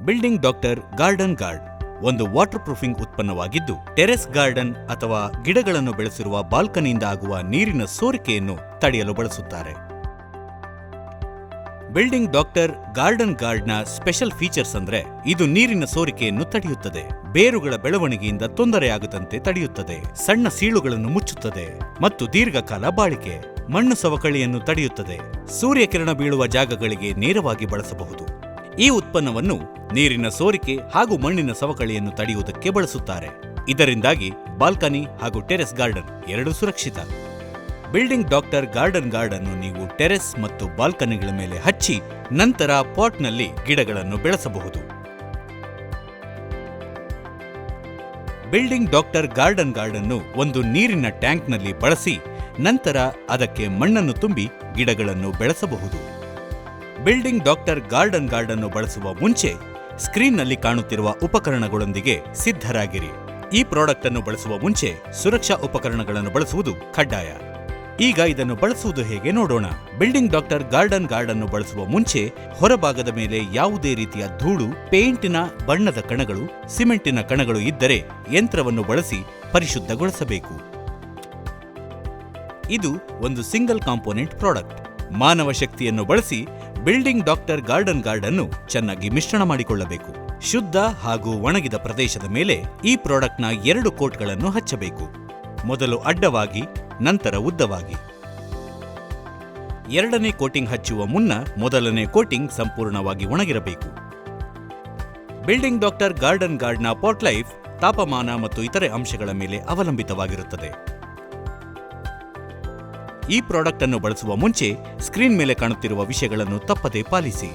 Building doctor garden guard ಒಂದು water proofing ಉತ್ಪನ್ನವಾಗಿದ್ದು, terrace garden ಅಥವಾ ಗಿಡಗಳನ್ನು ಬೆಳೆಸಿರುವ ಬಾಲ್ಕನಿಯಿಂದ ಆಗುವ ನೀರಿನ ಸೋರಿಕೆಯನ್ನು ತಡೆಯಲು ಬಳಸುತ್ತಾರೆ. ಬಿಲ್ಡಿಂಗ್ ಡಾಕ್ಟರ್ ಗಾರ್ಡನ್ ಗಾರ್ಡ್ನ ಸ್ಪೆಷಲ್ ಫೀಚರ್ಸ್ ಅಂದ್ರೆ ಇದು ನೀರಿನ ಸೋರಿಕೆಯನ್ನು ತಡೆಯುತ್ತದೆ, ಬೇರುಗಳ ಬೆಳವಣಿಗೆಯಿಂದ ತೊಂದರೆಯಾಗದಂತೆ ತಡೆಯುತ್ತದೆ, ಸಣ್ಣ ಸೀಳುಗಳನ್ನು ಮುಚ್ಚುತ್ತದೆ ಮತ್ತು ದೀರ್ಘಕಾಲ ಬಾಳಿಕೆ, ಮಣ್ಣು ಸವಕಳಿಯನ್ನು ತಡೆಯುತ್ತದೆ, ಸೂರ್ಯಕಿರಣ ಬೀಳುವ ಜಾಗಗಳಿಗೆ ನೇರವಾಗಿ ಬಳಸಬಹುದು. ಈ ಉತ್ಪನ್ನವನ್ನು ನೀರಿನ ಸೋರಿಕೆ ಹಾಗೂ ಮಣ್ಣಿನ ಸವಕಳಿಯನ್ನು ತಡೆಯುವುದಕ್ಕೆ ಬಳಸುತ್ತಾರೆ. ಇದರಿಂದಾಗಿ ಬಾಲ್ಕನಿ ಹಾಗೂ ಟೆರೆಸ್ ಗಾರ್ಡನ್ ಎರಡೂ ಸುರಕ್ಷಿತ. ಬಿಲ್ಡಿಂಗ್ ಡಾಕ್ಟರ್ ಗಾರ್ಡನ್ ಗಾರ್ಡ್ ಅನ್ನು ನೀವು ಟೆರೆಸ್ ಮತ್ತು ಬಾಲ್ಕನಿಗಳ ಮೇಲೆ ಹಚ್ಚಿ ನಂತರ ಪಾಟ್ನಲ್ಲಿ ಗಿಡಗಳನ್ನು ಬೆಳೆಸಬಹುದು. ಬಿಲ್ಡಿಂಗ್ ಡಾಕ್ಟರ್ ಗಾರ್ಡನ್ ಗಾರ್ಡ್ ಅನ್ನು ಒಂದು ನೀರಿನ ಟ್ಯಾಂಕ್ನಲ್ಲಿ ಬಳಸಿ ನಂತರ ಅದಕ್ಕೆ ಮಣ್ಣನ್ನು ತುಂಬಿ ಗಿಡಗಳನ್ನು ಬೆಳೆಸಬಹುದು. ಬಿಲ್ಡಿಂಗ್ ಡಾಕ್ಟರ್ ಗಾರ್ಡನ್ ಗಾರ್ಡ್ ಅನ್ನು ಬಳಸುವ ಮುಂಚೆ ಸ್ಕ್ರೀನ್ನಲ್ಲಿ ಕಾಣುತ್ತಿರುವ ಉಪಕರಣಗಳೊಂದಿಗೆ ಸಿದ್ಧರಾಗಿರಿ. ಈ ಪ್ರಾಡಕ್ಟ್ ಅನ್ನು ಬಳಸುವ ಮುಂಚೆ ಸುರಕ್ಷಾ ಉಪಕರಣಗಳನ್ನು ಬಳಸುವುದು ಕಡ್ಡಾಯ. ಈಗ ಇದನ್ನು ಬಳಸುವುದು ಹೇಗೆ ನೋಡೋಣ. ಬಿಲ್ಡಿಂಗ್ ಡಾಕ್ಟರ್ ಗಾರ್ಡನ್ ಗಾರ್ಡ್ ಅನ್ನು ಬಳಸುವ ಮುಂಚೆ ಹೊರಭಾಗದ ಮೇಲೆ ಯಾವುದೇ ರೀತಿಯ ಧೂಳು, ಪೇಂಟಿನ ಬಣ್ಣದ ಕಣಗಳು, ಸಿಮೆಂಟಿನ ಕಣಗಳು ಇದ್ದರೆ ಯಂತ್ರವನ್ನು ಬಳಸಿ ಪರಿಶುದ್ಧಗೊಳಿಸಬೇಕು. ಇದು ಒಂದು ಸಿಂಗಲ್ ಕಾಂಪೋನೆಂಟ್ ಪ್ರಾಡಕ್ಟ್. ಮಾನವ ಶಕ್ತಿಯನ್ನು ಬಳಸಿ ಬಿಲ್ಡಿಂಗ್ ಡಾಕ್ಟರ್ ಗಾರ್ಡನ್ ಗಾರ್ಡ್ ಅನ್ನು ಚೆನ್ನಾಗಿ ಮಿಶ್ರಣ ಮಾಡಿಕೊಳ್ಳಬೇಕು. ಶುದ್ಧ ಹಾಗೂ ಒಣಗಿದ ಪ್ರದೇಶದ ಮೇಲೆ ಈ ಪ್ರಾಡಕ್ಟ್ನ 2 ಕೋಟ್ಗಳನ್ನು ಹಚ್ಚಬೇಕು. ಮೊದಲು ಅಡ್ಡವಾಗಿ, ನಂತರ ಉದ್ದವಾಗಿ. ಎರಡನೇ ಕೋಟಿಂಗ್ ಹಚ್ಚುವ ಮುನ್ನ ಮೊದಲನೇ ಕೋಟಿಂಗ್ ಸಂಪೂರ್ಣವಾಗಿ ಒಣಗಿರಬೇಕು. ಬಿಲ್ಡಿಂಗ್ ಡಾಕ್ಟರ್ ಗಾರ್ಡನ್ ಗಾರ್ಡ್ನ ಪಾಟ್ ಲೈಫ್ ತಾಪಮಾನ ಮತ್ತು ಇತರೆ ಅಂಶಗಳ ಮೇಲೆ ಅವಲಂಬಿತವಾಗಿರುತ್ತದೆ. ಈ ಪ್ರಾಡಕ್ಟ್ ಅನ್ನು ಬಳಸುವ ಮುಂಚೆ ಸ್ಕ್ರೀನ್ ಮೇಲೆ ಕಾಣುತ್ತಿರುವ ವಿಷಯಗಳನ್ನು ತಪ್ಪದೇ ಪಾಲಿಸಿ.